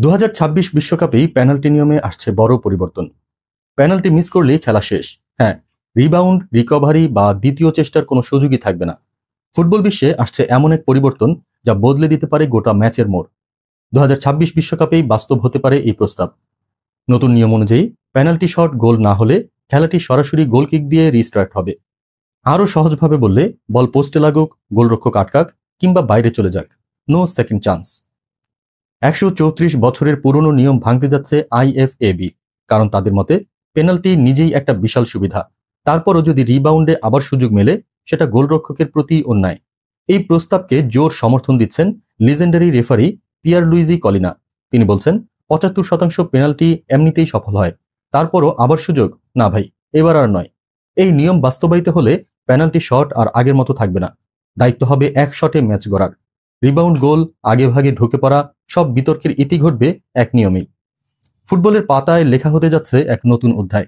2026 বিশ্বকাপেই penalty নিয়মে আসছে বড় পরিবর্তন। পেনাল্টি মিস করলেই খেলা শেষ। হ্যাঁ, রিবাউন্ড, রিকভারি বা দ্বিতীয় চেষ্টার কোনো সুযোগই থাকবে না। ফুটবল বিশ্বে আসছে এমন এক পরিবর্তন যা বদলে দিতে পারে গোটা ম্যাচের মোড়। 2026 বিশ্বকাপেই বাস্তব হতে পারে এই প্রস্তাব। নতুন নিয়ম অনুযায়ী পেনাল্টি শট গোল না হলে খেলাটি সরাসরি গোলকিক দিয়ে রিস্টার্ট হবে। আরও সহজভাবে বললে, বল পোস্টে লাগুক, গোলরক্ষক আটকাক কিংবা বাইরে চলে যাক, নো সেকেন্ড চান্স। 134 বছরের পুরনো নিয়ম ভাঙতে যাচ্ছে আইএফএবি, কারণ তাদের মতে পেনাল্টি নিজেই একটা বিশাল সুবিধা। তারপরও যদি রিবাউন্ডে আবার সুযোগ মেলে, সেটা গোলরক্ষকের প্রতি অন্যায়। এই প্রস্তাবকে জোর সমর্থন দিচ্ছেন legendary referee peer Luigi Kalina. তিনি বলছেন, 75% পেনাল্টি এমনিতেই সফল হয়, তারপরও আবার সুযোগ না ভাই, এবার আর নয়। এই নিয়ম বাস্তবায়িত হলে পেনাল্টি শট আর আগের মতো থাকবে না। দায়িত্ব হবে এক শটে ম্যাচ গড়ার। রিবাউন্ড, গোল, আগে ভাগে ঢুকে পড়া, সব বিতর্কের ইতি ঘটবে এক নিয়মেই। ফুটবলের পাতায় লেখা হতে যাচ্ছে এক নতুন অধ্যায়।